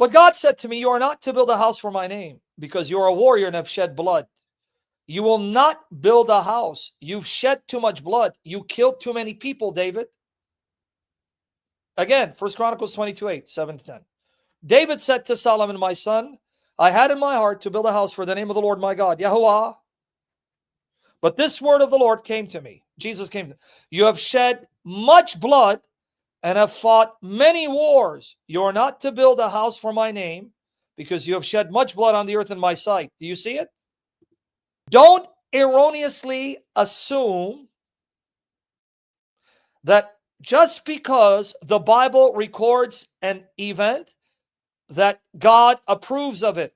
But God said to me, you are not to build a house for my name, because you are a warrior and have shed blood. You will not build a house. You've shed too much blood. You killed too many people, David. Again, 1 Chronicles 22:8, 7-10. David said to Solomon, my son, I had in my heart to build a house for the name of the Lord my God, Yahuwah. But this word of the Lord came to me. Jesus came to me. You have shed much blood and have fought many wars. You are not to build a house for my name, because you have shed much blood on the earth in my sight. Do you see it? Don't erroneously assume that just because the Bible records an event, that God approves of it.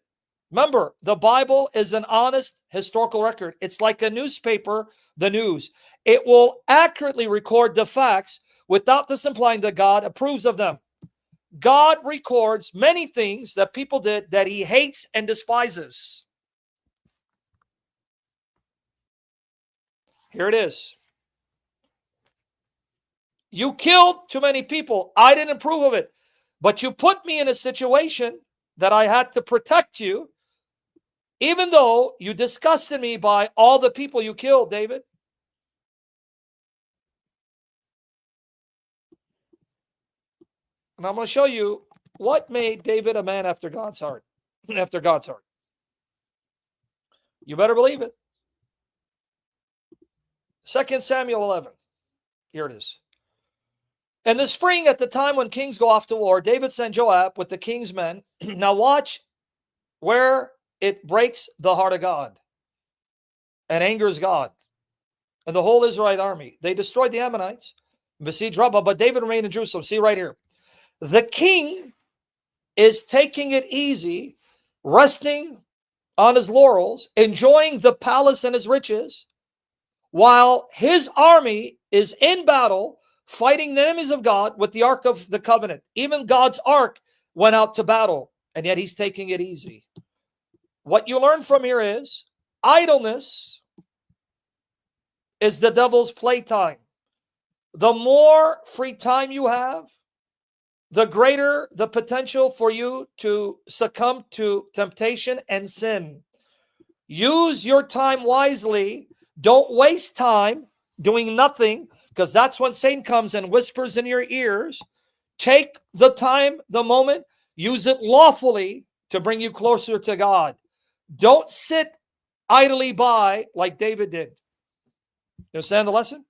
Remember, the Bible is an honest historical record. It's like a newspaper, the news. It will accurately record the facts without this implying that God approves of them. God records many things that people did that he hates and despises. Here it is. You killed too many people. I didn't approve of it. But you put me in a situation that I had to protect you, even though you disgusted me by all the people you killed, David. And I'm going to show you what made David a man after God's heart. After God's heart. You better believe it. 2 Samuel 11. Here it is. In the spring, at the time when kings go off to war, David sent Joab with the king's men. Now watch where it breaks the heart of God and angers God and the whole Israelite army. They destroyed the Ammonites, besieged Rabbah, but David remained in Jerusalem. See right here. The king is taking it easy, resting on his laurels, enjoying the palace and his riches, while his army is in battle, fighting the enemies of God with the Ark of the Covenant. Even God's Ark went out to battle, and yet he's taking it easy. What you learn from here is idleness is the devil's playtime. The more free time you have, the greater the potential for you to succumb to temptation and sin. Use your time wisely. Don't waste time doing nothing, because that's when Satan comes and whispers in your ears. Take the time, the moment, use it lawfully to bring you closer to God. Don't sit idly by like David did. You understand the lesson?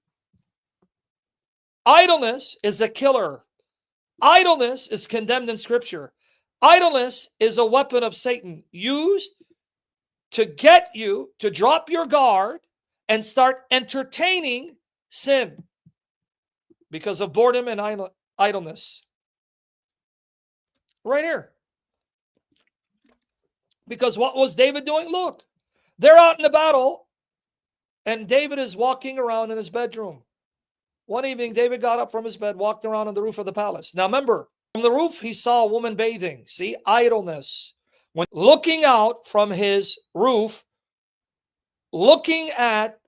Idleness is a killer. Idleness is condemned in Scripture. Idleness is a weapon of Satan used to get you to drop your guard and start entertaining sin because of boredom and idleness. Right here. Because what was David doing? Look, they're out in the battle, and David is walking around in his bedroom. One evening, David got up from his bed, walked around on the roof of the palace. Now remember, from the roof, he saw a woman bathing. See, idleness. When looking out from his roof, looking at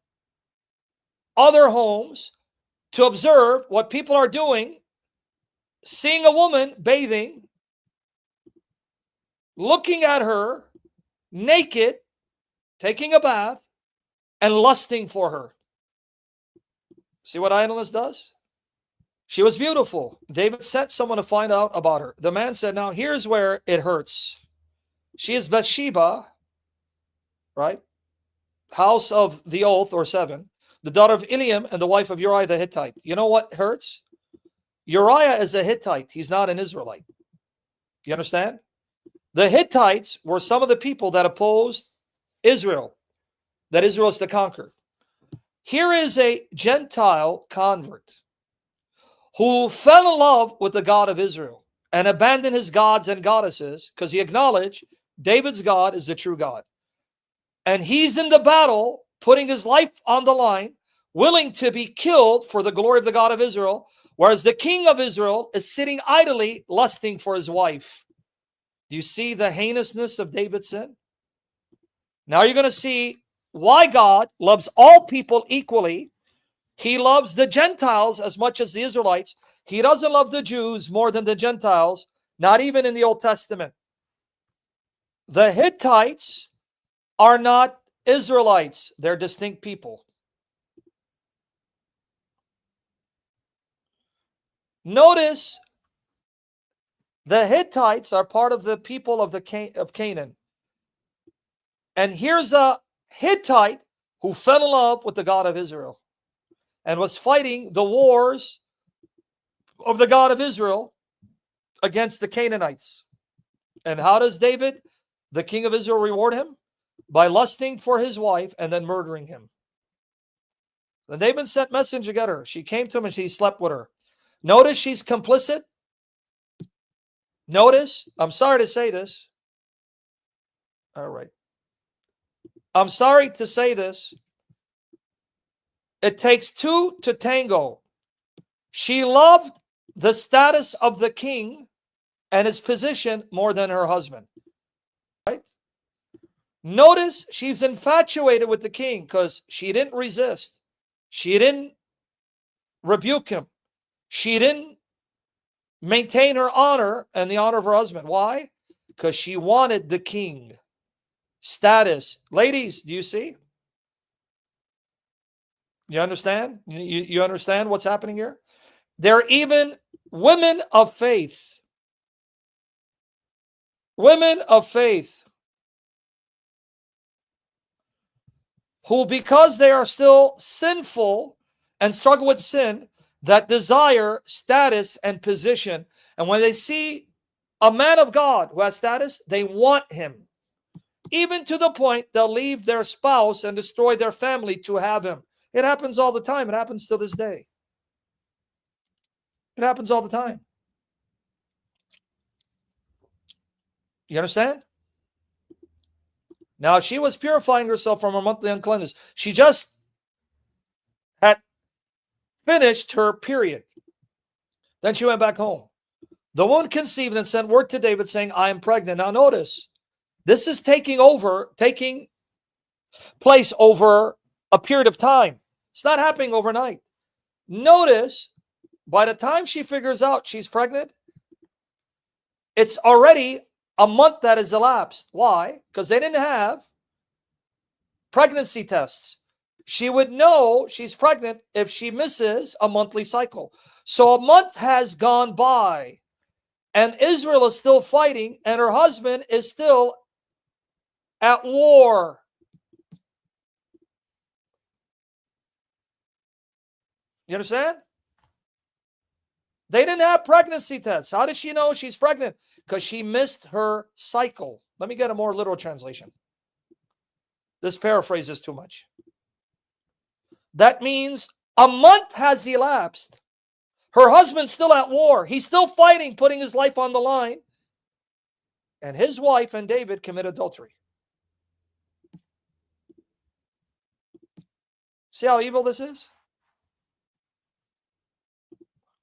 other homes to observe what people are doing, seeing a woman bathing, looking at her naked, taking a bath, and lusting for her. See what idleness does? She was beautiful. David sent someone to find out about her. The man said, now here's where it hurts. She is Bathsheba, right? House of the oath, or 7. The daughter of Eliam and the wife of Uriah the Hittite. You know what hurts? Uriah is a Hittite. He's not an Israelite. You understand? The Hittites were some of the people that opposed Israel, that Israel is to conquer. Here is a Gentile convert who fell in love with the God of Israel and abandoned his gods and goddesses because he acknowledged David's God is the true God. And he's in the battle, putting his life on the line, willing to be killed for the glory of the God of Israel, whereas the king of Israel is sitting idly, lusting for his wife. Do you see the heinousness of David's sin? Now you're going to see why God loves all people equally. He loves the Gentiles as much as the Israelites. He doesn't love the Jews more than the Gentiles not even in the Old Testament. The Hittites are not Israelites. They're distinct people. Notice the Hittites are part of the people of Canaan. And here's a Hittite who fell in love with the God of Israel and was fighting the wars of the God of Israel against the Canaanites. And how does David, the king of Israel, reward him? By lusting for his wife and then murdering him. Then David sent message to get her. She came to him and he slept with her. Notice she's complicit. Notice, I'm sorry to say this. All right. I'm sorry to say this. It takes two to tango. She loved the status of the king and his position more than her husband. Right? Notice she's infatuated with the king because she didn't resist. She didn't rebuke him. She didn't maintain her honor and the honor of her husband. Why? Because she wanted the king status. Ladies, do you see? You understand? You understand what's happening here? There are even women of faith. Women of faith who, because they are still sinful and struggle with sin, that desire status and position. And when they see a man of God who has status, they want him. Even to the point they'll leave their spouse and destroy their family to have him. It happens all the time. It happens to this day. It happens all the time. You understand? Now, she was purifying herself from her monthly uncleanness. She just had finished her period. Then she went back home. The woman conceived and sent word to David saying, I am pregnant. Now notice, this is taking place over a period of time. It's not happening overnight. Notice, by the time she figures out she's pregnant, it's already a month that has elapsed. Why? Because they didn't have pregnancy tests. She would know she's pregnant if she misses a monthly cycle. So a month has gone by, and Israel is still fighting, and her husband is still at war. You understand? They didn't have pregnancy tests. How did she know she's pregnant? Because she missed her cycle. Let me get a more literal translation. This paraphrase is too much. That means a month has elapsed. Her husband's still at war. He's still fighting, putting his life on the line. And his wife and David commit adultery. See how evil this is?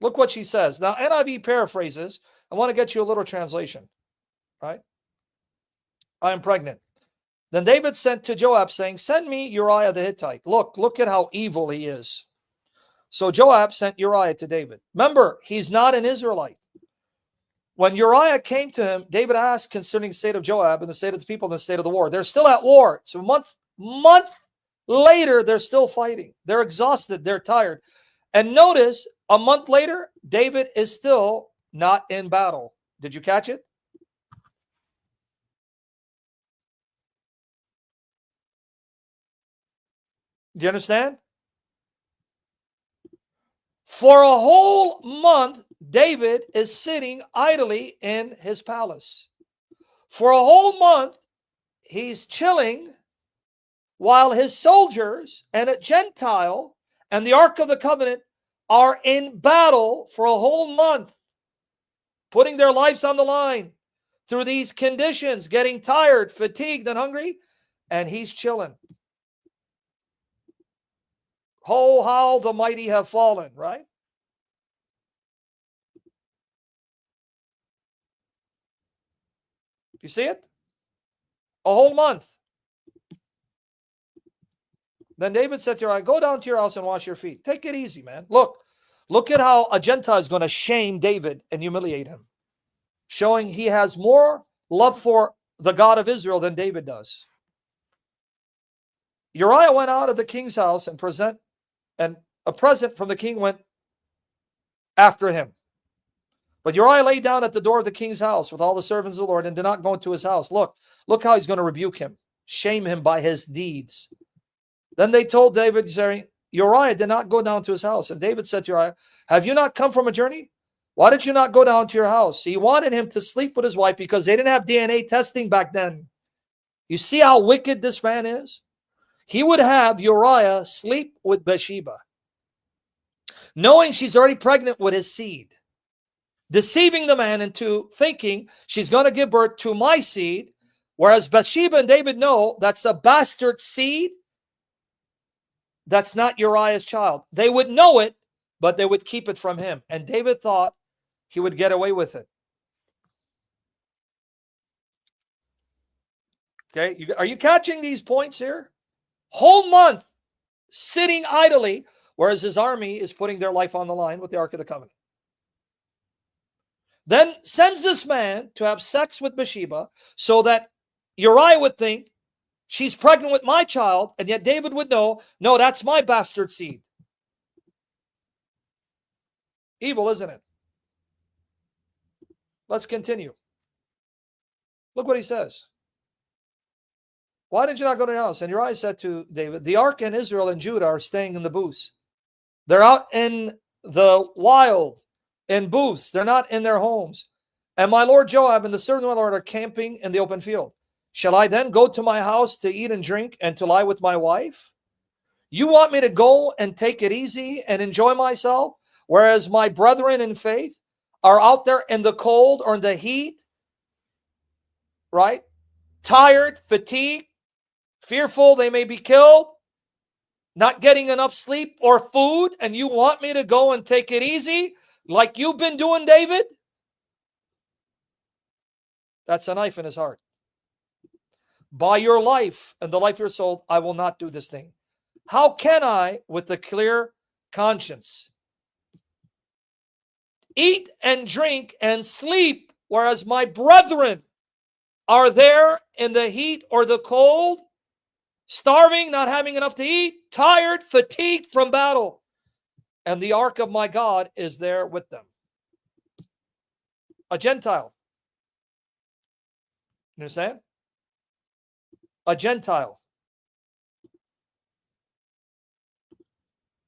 Look what she says. Now, NIV paraphrases. I want to get you a little translation. Right? I am pregnant. Then David sent to Joab saying, send me Uriah the Hittite. Look at how evil he is. So Joab sent Uriah to David. Remember, he's not an Israelite. When Uriah came to him, David asked concerning the state of Joab and the state of the people and the state of the war. They're still at war. It's a month later, they're still fighting. They're exhausted. They're tired. And notice, a month later, David is still not in battle. Did you catch it? Do you understand? For a whole month, David is sitting idly in his palace. For a whole month, he's chilling while his soldiers and a Gentile and the Ark of the Covenant are in battle for a whole month, putting their lives on the line through these conditions, getting tired, fatigued, and hungry, and he's chilling. Oh, how the mighty have fallen, right? You see it? A whole month. Then David said to Uriah, go down to your house and wash your feet. Take it easy, man. Look at how a Gentile is going to shame David and humiliate him. showing he has more love for the God of Israel than David does. Uriah went out of the king's house, and a present from the king went after him. But Uriah lay down at the door of the king's house with all the servants of the Lord and did not go into his house. Look how he's going to rebuke him, shame him by his deeds. Then they told David, saying, Uriah did not go down to his house. And David said to Uriah, have you not come from a journey? Why did you not go down to your house? He wanted him to sleep with his wife because they didn't have DNA testing back then. You see how wicked this man is? He would have Uriah sleep with Bathsheba, knowing she's already pregnant with his seed, deceiving the man into thinking she's going to give birth to my seed, whereas Bathsheba and David know that's a bastard seed. That's not Uriah's child. They would know it, but they would keep it from him. And David thought he would get away with it. Okay, are you catching these points here? Whole month sitting idly, whereas his army is putting their life on the line with the Ark of the Covenant. Then sends this man to have sex with Bathsheba so that Uriah would think she's pregnant with my child, and yet David would know, no, that's my bastard seed. Evil, isn't it? Let's continue. Look what he says. Why did you not go to the house? And Uriah said to David, the ark and Israel and Judah are staying in the booths. They're out in the wild, in booths. They're not in their homes. And my lord Joab and the servants of my lord are camping in the open field. Shall I then go to my house to eat and drink and to lie with my wife? You want me to go and take it easy and enjoy myself, whereas my brethren in faith are out there in the cold or in the heat, right? Tired, fatigued, fearful they may be killed, not getting enough sleep or food, and you want me to go and take it easy like you've been doing, David? That's a knife in his heart. By your life and the life of your soul, I will not do this thing. How can I, with a clear conscience, eat and drink and sleep, whereas my brethren are there in the heat or the cold, starving, not having enough to eat, tired, fatigued from battle, and the ark of my God is there with them? A Gentile. You understand? A Gentile.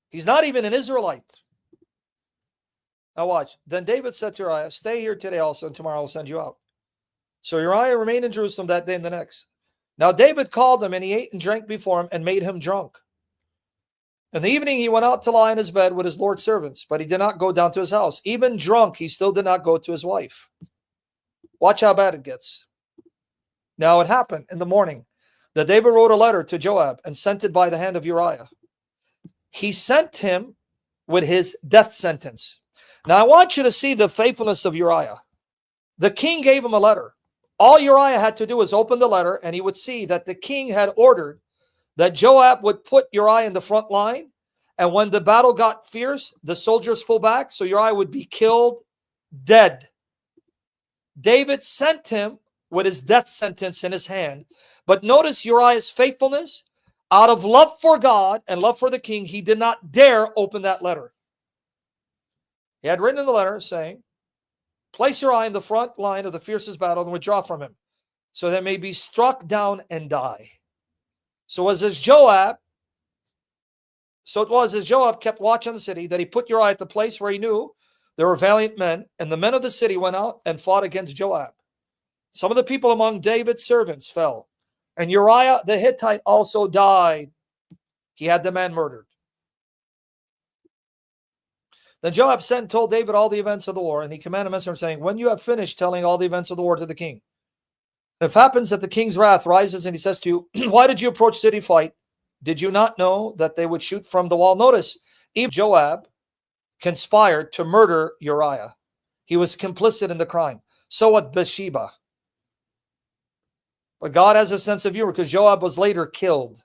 He's not even an Israelite. Now watch. Then David said to Uriah, stay here today also, and tomorrow I will send you out. So Uriah remained in Jerusalem that day and the next. Now David called him, and he ate and drank before him and made him drunk. In the evening he went out to lie in his bed with his Lord's servants, but he did not go down to his house. Even drunk, he still did not go to his wife. Watch how bad it gets. Now it happened in the morning that David wrote a letter to Joab and sent it by the hand of Uriah. He sent him with his death sentence. Now I want you to see the faithfulness of Uriah. The king gave him a letter. All Uriah had to do was open the letter, and he would see that the king had ordered that Joab would put Uriah in the front line, and when the battle got fierce, the soldiers pulled back, so Uriah would be killed dead. David sent him with his death sentence in his hand. But notice Uriah's faithfulness. Out of love for God and love for the king, he did not dare open that letter. He had written in the letter saying, place Uriah in the front line of the fiercest battle and withdraw from him, so that he may be struck down and die. So it was as Joab kept watch on the city, that he put Uriah at the place where he knew there were valiant men, and the men of the city went out and fought against Joab. Some of the people among David's servants fell, and Uriah the Hittite also died. He had the man murdered. Then Joab sent and told David all the events of the war, and he commanded a messenger saying, when you have finished telling all the events of the war to the king, if it happens that the king's wrath rises and he says to you, why did you approach city fight? Did you not know that they would shoot from the wall? Notice, even Joab conspired to murder Uriah. He was complicit in the crime. So with Bathsheba. But God has a sense of humor, because Joab was later killed.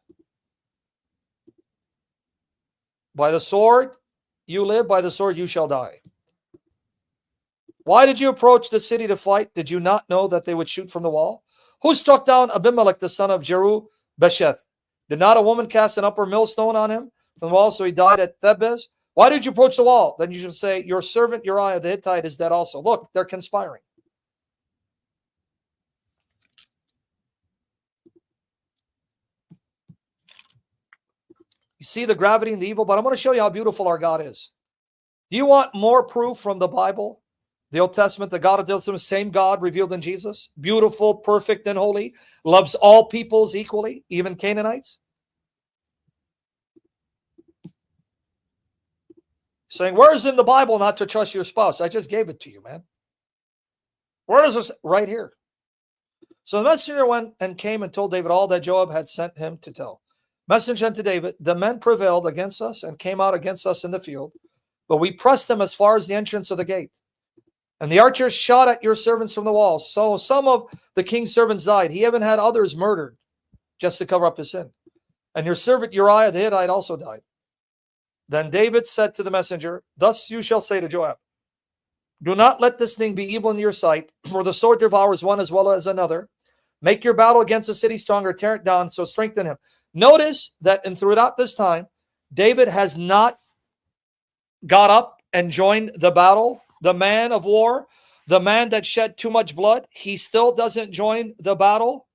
By the sword you live, by the sword you shall die. Why did you approach the city to fight? Did you not know that they would shoot from the wall? Who struck down Abimelech, the son of Jerubesheth? Did not a woman cast an upper millstone on him from the wall, so he died at Thebez? Why did you approach the wall? Then you should say, your servant Uriah the Hittite is dead also. Look, they're conspiring. You see the gravity and the evil, but I'm going to show you how beautiful our God is. Do you want more proof from the Bible? The Old Testament, the God of the Old Testament, same God revealed in Jesus, beautiful, perfect, and holy, loves all peoples equally, even Canaanites. Saying, where is in the Bible not to trust your spouse? I just gave it to you, man. Where is this? Right here. So the messenger went and came and told David all that Joab had sent him to tell. Messenger unto David, the men prevailed against us and came out against us in the field, but we pressed them as far as the entrance of the gate. And the archers shot at your servants from the walls. So some of the king's servants died. He even had others murdered just to cover up his sin. And your servant Uriah the Hittite also died. Then David said to the messenger, thus you shall say to Joab, do not let this thing be evil in your sight, for the sword devours one as well as another. Make your battle against the city stronger, tear it down, so strengthen him. Notice that throughout this time, David has not got up and joined the battle. The man of war, the man that shed too much blood, he still doesn't join the battle.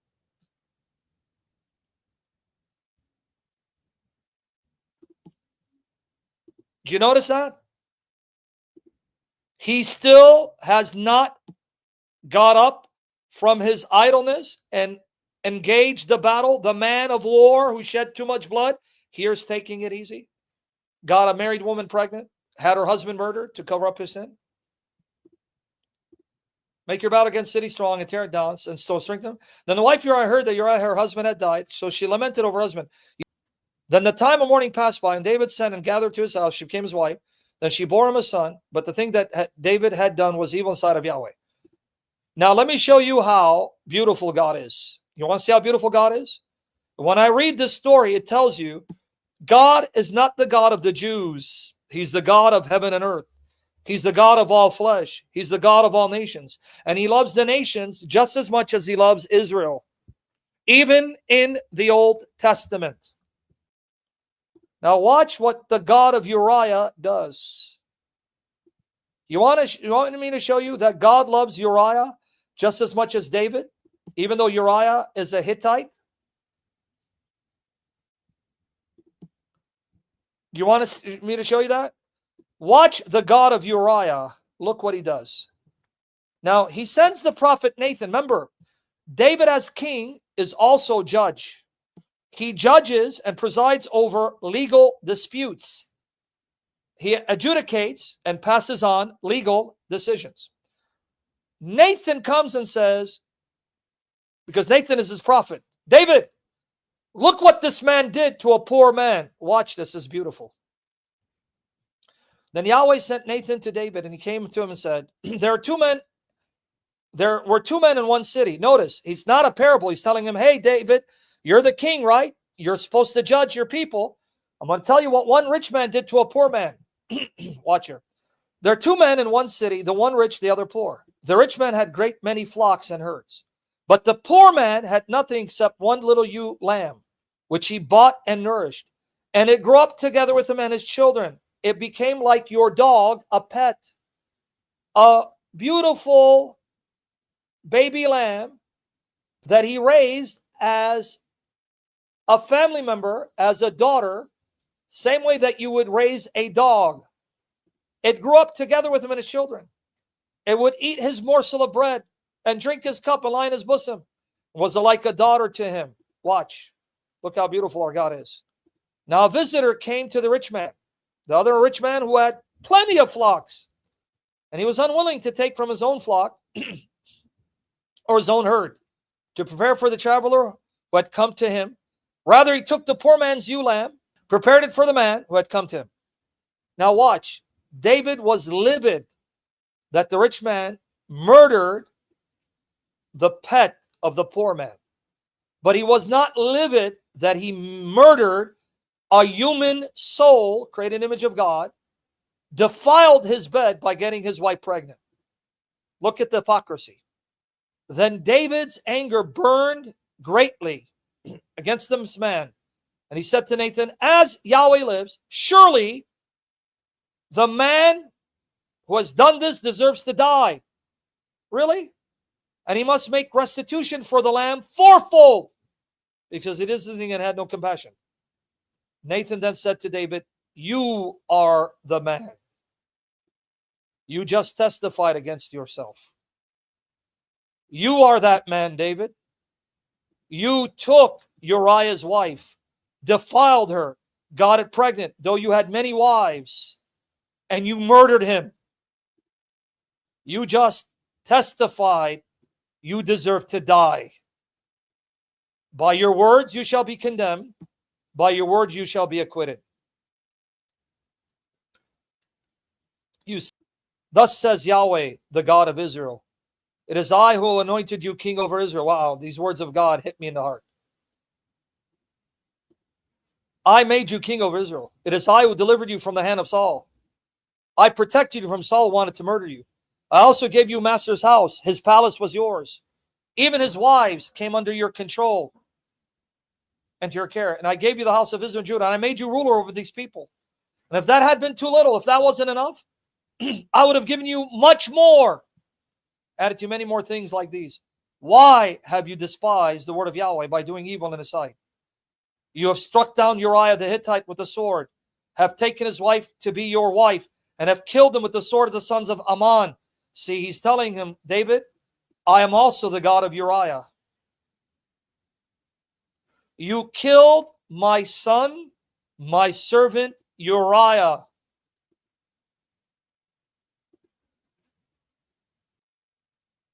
Do you notice that? He still has not got up from his idleness and engaged the battle. The man of war who shed too much blood, here's taking it easy. Got a married woman pregnant, had her husband murdered to cover up his sin. Make your battle against city strong and tear it down and so strengthen them. Then the wife Uriah heard that Uriah, her husband, had died. So she lamented over her husband. Then the time of mourning passed by, and David sent and gathered to his house. She became his wife. Then she bore him a son. But the thing that David had done was evil in the sight of Yahweh. Now let me show you how beautiful God is. You want to see how beautiful God is? When I read this story, it tells you God is not the God of the Jews. He's the God of heaven and earth. He's the God of all flesh. He's the God of all nations. And he loves the nations just as much as he loves Israel, even in the Old Testament. Now watch what the God of Uriah does. You want me to show you that God loves Uriah just as much as David, even though Uriah is a Hittite? Do you want me to show you that? Watch the God of Uriah. Look what he does. Now, he sends the prophet Nathan. Remember, David as king is also judge. He judges and presides over legal disputes. He adjudicates and passes on legal decisions. Nathan comes and says, because Nathan is his prophet, David, look what this man did to a poor man. Watch, this is beautiful. Then Yahweh sent Nathan to David, and he came to him and said, there were two men in one city. Notice, he's not a parable. He's telling him, hey, David, you're the king, right? You're supposed to judge your people. I'm going to tell you what one rich man did to a poor man. Watch here. There are two men in one city, the one rich, the other poor. The rich man had great many flocks and herds, but the poor man had nothing except one little ewe lamb, which he bought and nourished. And it grew up together with him and his children. It became like your dog, a pet, a beautiful baby lamb that he raised as a family member, as a daughter, same way that you would raise a dog. It grew up together with him and his children. It would eat his morsel of bread and drink his cup and lie in his bosom. It was like a daughter to him. Watch. Look how beautiful our God is. Now a visitor came to the rich man, the other rich man who had plenty of flocks. And he was unwilling to take from his own flock or his own herd to prepare for the traveler who had come to him. Rather, he took the poor man's ewe lamb, prepared it for the man who had come to him. Now watch. David was livid that the rich man murdered the pet of the poor man. But he was not livid that he murdered a human soul, created an image of God, defiled his bed by getting his wife pregnant. Look at the hypocrisy. Then David's anger burned greatly against this man. And he said to Nathan, as Yahweh lives, surely the man who has done this deserves to die. Really? And he must make restitution for the lamb fourfold, because it is the thing and had no compassion. Nathan then said to David, you are the man. You just testified against yourself. You are that man, David. You took Uriah's wife, defiled her, got it pregnant, though you had many wives, and you murdered him. You just testified you deserve to die. By your words you shall be condemned. By your words you shall be acquitted. Thus says Yahweh, the God of Israel. It is I who anointed you king over Israel. Wow, these words of God hit me in the heart. I made you king over Israel. It is I who delivered you from the hand of Saul. I protected you from Saul who wanted to murder you. I also gave you master's house. His palace was yours. Even his wives came under your control and to your care. And I gave you the house of Israel and Judah. And I made you ruler over these people. And if that had been too little, if that wasn't enough, I would have given you much more. Added to you many more things like these. Why have you despised the word of Yahweh by doing evil in his sight? You have struck down Uriah the Hittite with the sword, have taken his wife to be your wife, and have killed him with the sword of the sons of Ammon. See, he's telling him, David, I am also the God of Uriah. You killed my son, my servant Uriah.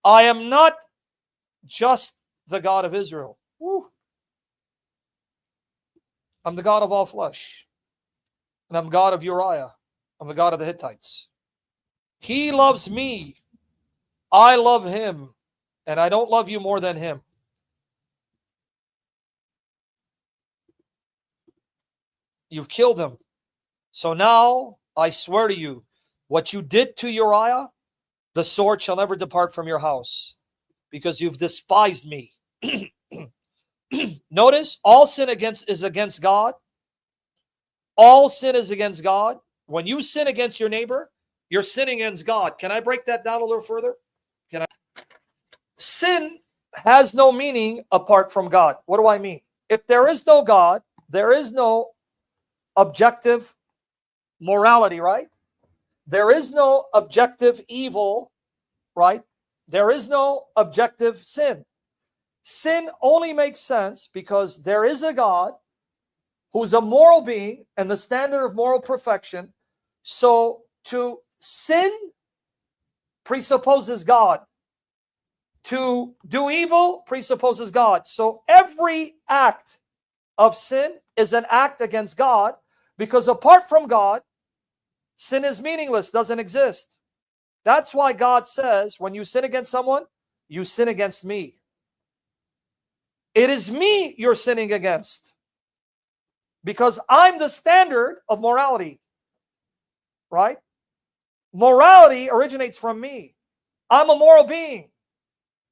I am not just the God of Israel. Woo. I'm the God of all flesh. And I'm God of Uriah. I'm the God of the Hittites. He loves me. I love him. And I don't love you more than him. You've killed him. So now I swear to you, what you did to Uriah, the sword shall never depart from your house, because you've despised me. Notice, all sin is against God. All sin is against God. When you sin against your neighbor, you're sinning against God. Can I break that down a little further? Sin has no meaning apart from God. What do I mean? If there is no God, there is no objective morality, right? There is no objective evil, right? There is no objective sin. Sin only makes sense because there is a God who's a moral being and the standard of moral perfection. So to sin presupposes God. To do evil presupposes God. So every act of sin is an act against God, because apart from God, sin is meaningless, doesn't exist. That's why God says, when you sin against someone, you sin against me. It is me you're sinning against, because I'm the standard of morality, right? Morality originates from me. I'm a moral being.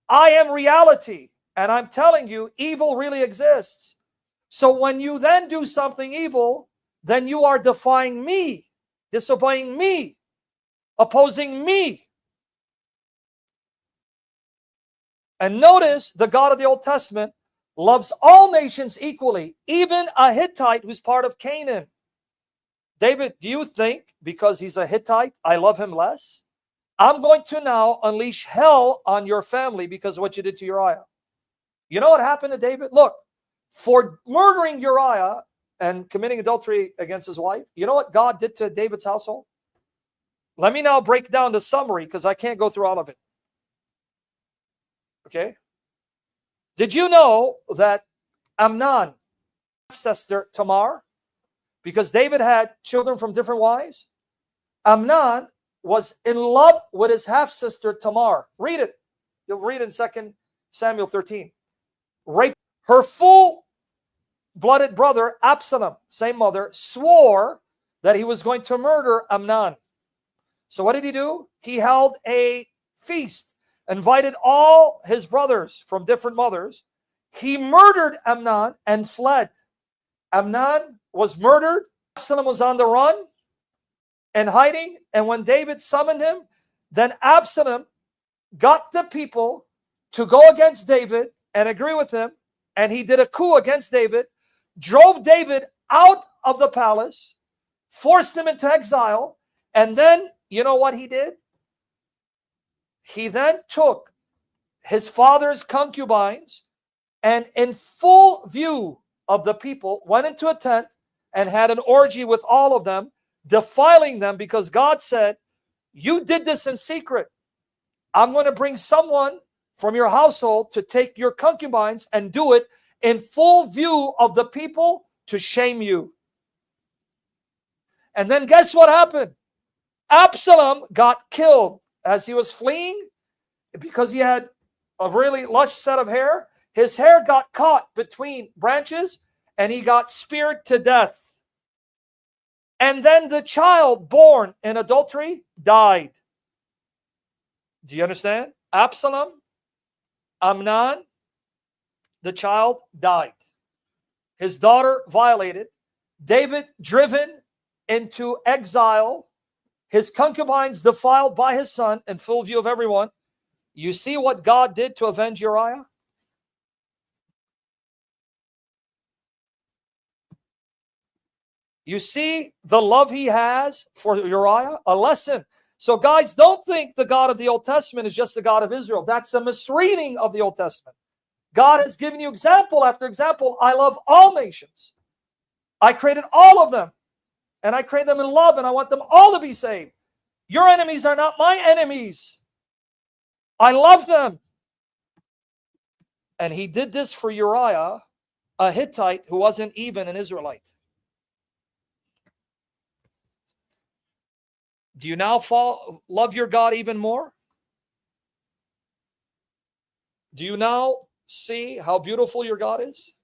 I am reality. And I'm telling you, evil really exists. So when you then do something evil, then you are defying me, disobeying me, opposing me. And notice, the God of the Old Testament loves all nations equally, even a Hittite who's part of Canaan. David, do you think because he's a Hittite, I love him less? I'm going to now unleash hell on your family because of what you did to Uriah. You know what happened to David? Look, for murdering Uriah and committing adultery against his wife, you know what God did to David's household? Let me now break down the summary because I can't go through all of it. Okay? Did you know that Amnon, sister Tamar, because David had children from different wives, Amnon was in love with his half-sister Tamar. Read it. You'll read in 2 Samuel 13. Rape her full-blooded brother Absalom, same mother, swore that he was going to murder Amnon. So what did he do? He held a feast, invited all his brothers from different mothers. He murdered Amnon and fled. Amnon was murdered. Absalom was on the run and hiding. And when David summoned him, then Absalom got the people to go against David and agree with him. And he did a coup against David, drove David out of the palace, forced him into exile. And then, you know what he did? He then took his father's concubines and in full view of the people went into a tent and had an orgy with all of them, defiling them, because God said, you did this in secret. I'm going to bring someone from your household to take your concubines and do it in full view of the people to shame you. And then guess what happened? Absalom got killed as he was fleeing because he had a really lush set of hair. His hair got caught between branches and he got speared to death. And then the child born in adultery died. Do you understand? Absalom, Amnon, the child died. His daughter violated. David driven into exile. His concubines defiled by his son in full view of everyone. You see what God did to avenge Uriah? You see the love he has for Uriah? A lesson. So guys, don't think the God of the Old Testament is just the God of Israel. That's a misreading of the Old Testament. God has given you example after example. I love all nations. I created all of them. And I create them in love, and I want them all to be saved. Your enemies are not my enemies. I love them. And he did this for Uriah, a Hittite who wasn't even an Israelite. Do you now love your God even more? Do you now see how beautiful your God is?